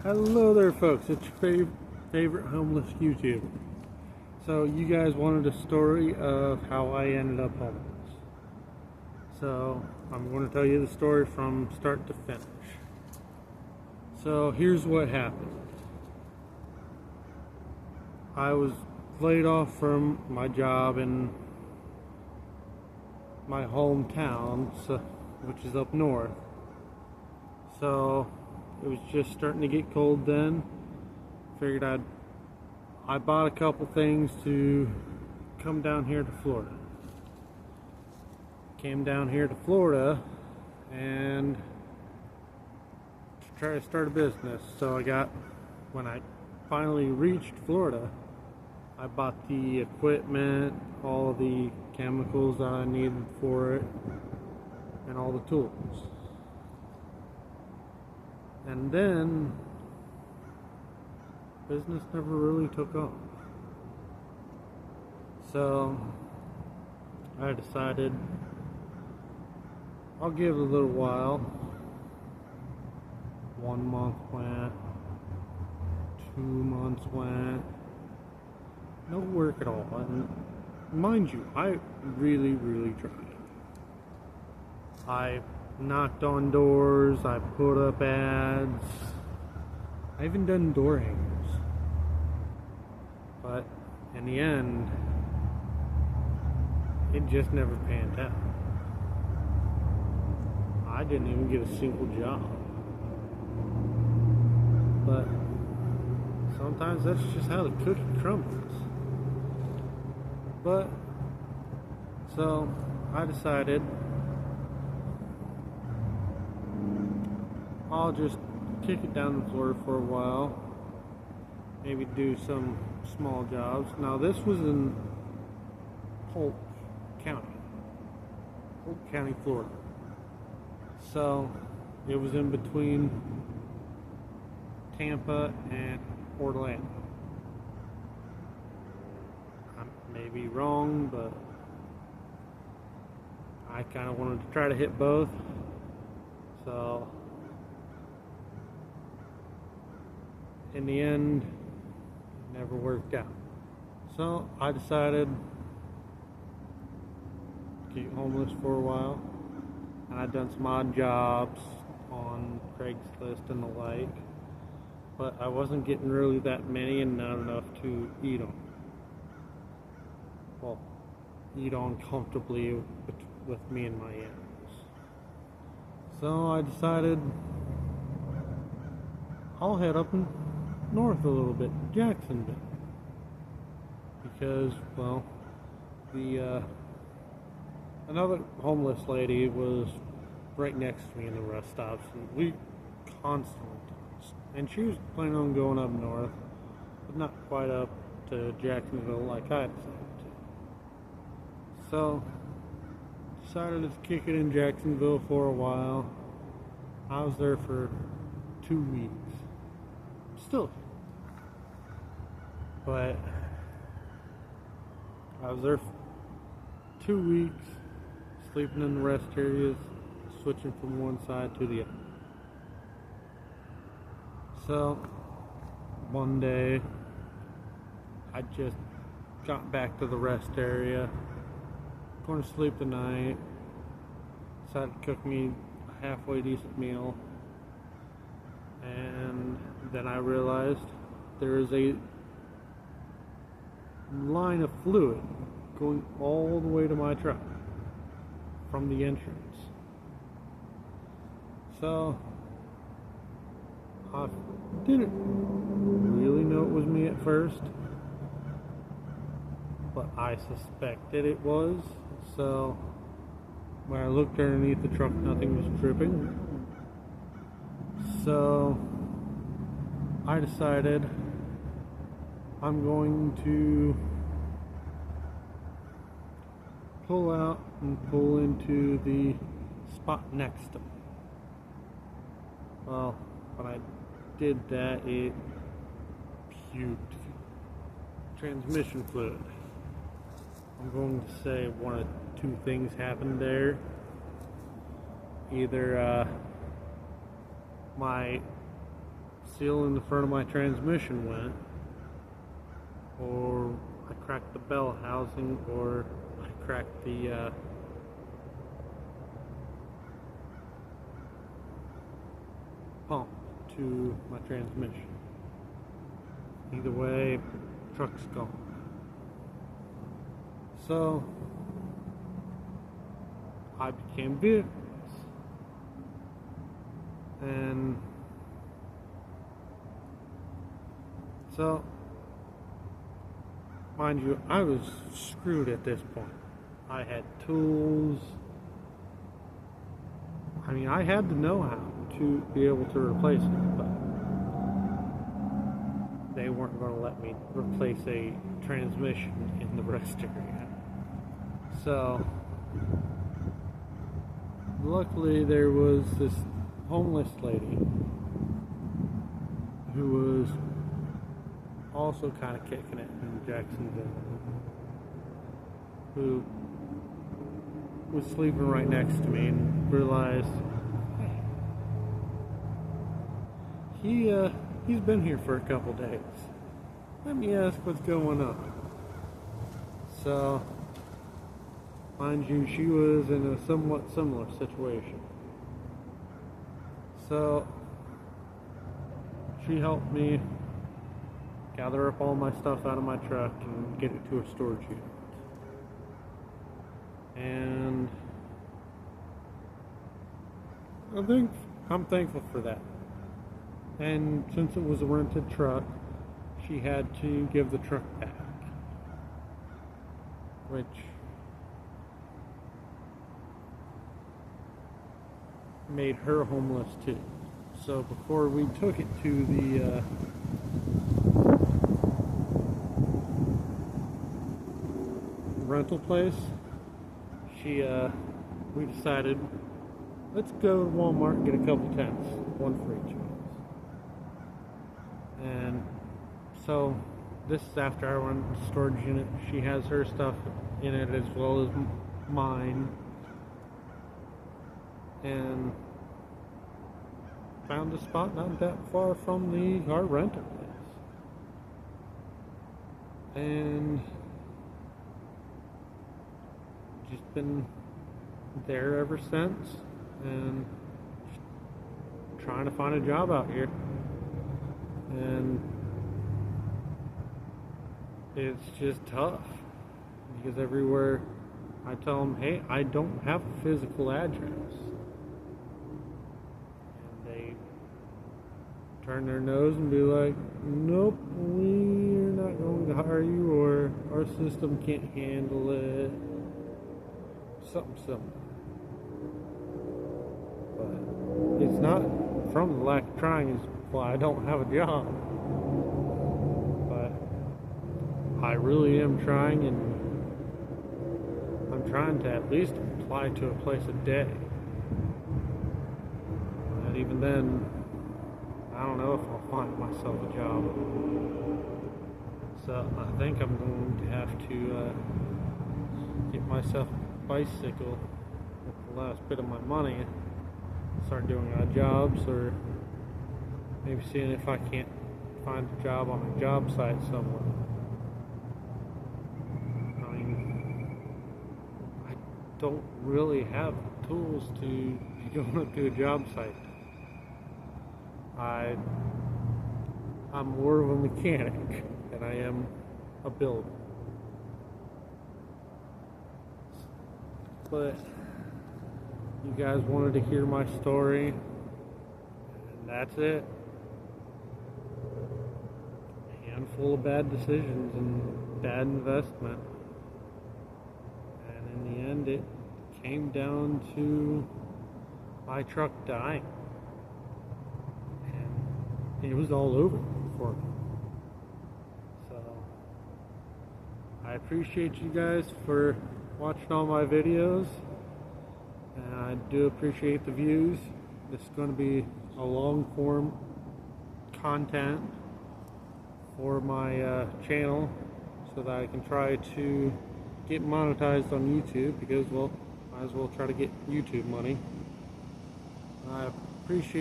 Hello there folks, it's your favorite homeless YouTuber. So you guys wanted a story of how I ended up homeless. So I'm going to tell you the story from start to finish. So here's what happened. I was laid off from my job in my hometown, which is up north. So it was just starting to get cold then. Figured I bought a couple things to come down here to Florida. Came down here to Florida and to try to start a business. So when I finally reached Florida, I bought the equipment, all the chemicals that I needed for it, and all the tools. And then business never really took off. So I decided I'll give it a little while. 1 month went, 2 months went, no work at all. And mind you, I really tried. I knocked on doors, I put up ads, I even done door hangers. But in the end, it just never panned out. I didn't even get a single job. But sometimes that's just how the cookie crumbles. But so I decided I'll just kick it down to Florida for a while. Maybe do some small jobs. Now this was in Polk County, Florida. So it was in between Tampa and Orlando. I may be wrong, but I kind of wanted to try to hit both. So in the end, it never worked out. So I decided to keep homeless for a while. And I'd done some odd jobs on Craigslist and the like. But I wasn't getting really that many and not enough to eat on. Well, eat on comfortably with me and my animals. So I decided I'll head up north a little bit, Jacksonville. Because, well, another homeless lady was right next to me in the rest stops, and we constantly talked. And she was planning on going up north, but not quite up to Jacksonville like I decided to. So, decided to kick it in Jacksonville for a while. I was there for 2 weeks. Still. But I was there for 2 weeks, sleeping in the rest areas, switching from one side to the other. So, one day, I just got back to the rest area, going to sleep tonight, decided to cook me a halfway decent meal, and then I realized there is a line of fluid going all the way to my truck from the entrance. So I didn't really know it was me at first, but I suspected it was. So when I looked underneath the truck, nothing was dripping. So I decided I'm going to pull out and pull into the spot next to me. Well, when I did that, it puked transmission fluid. I'm going to say one of two things happened there. Either my seal in the front of my transmission went, or I cracked the bell housing, or I cracked the pump to my transmission. Either way, truck's gone. So I became vehicles, and so mind you, I was screwed at this point. I had tools. I mean, I had the know-how to be able to replace it, but they weren't going to let me replace a transmission in the rest area. So luckily there was this homeless lady who was also kind of kicking it in Jacksonville, who was sleeping right next to me, and realized, hey, he's been here for a couple days. Let me ask what's going on. So, mind you, she was in a somewhat similar situation. So, she helped me gather up all my stuff out of my truck and get it to a storage unit. And I'm thankful for that. And since it was a rented truck, she had to give the truck back, which made her homeless too. So before we took it to the rental place, we decided, let's go to Walmart and get a couple tents, one for each of us. And so this is after I went to the storage unit. She has her stuff in it as well as mine, and found a spot not that far from our rental place, and just been there ever since, and trying to find a job out here. And it's just tough, because everywhere I tell them, hey, I don't have a physical address, and they turn their nose and be like, nope, we're not going to hire you, or our system can't handle it, something similar. But it's not from the lack of trying, it's why I don't have a job. But I really am trying, and I'm trying to at least apply to a place a day. And even then, I don't know if I'll find myself a job. So I think I'm going to have to get myself a bicycle with the last bit of my money, start doing odd jobs, or maybe seeing if I can't find a job on a job site somewhere. I mean, I don't really have the tools to be going up to a job site. I'm more of a mechanic than I am a builder. But you guys wanted to hear my story, and that's it. A handful of bad decisions and bad investment. And in the end, it came down to my truck dying. And it was all over for me. So, I appreciate you guys for watching all my videos. And I do appreciate the views. This is going to be a long form content for my channel, so that I can try to get monetized on YouTube, because, well, might as well try to get YouTube money. I appreciate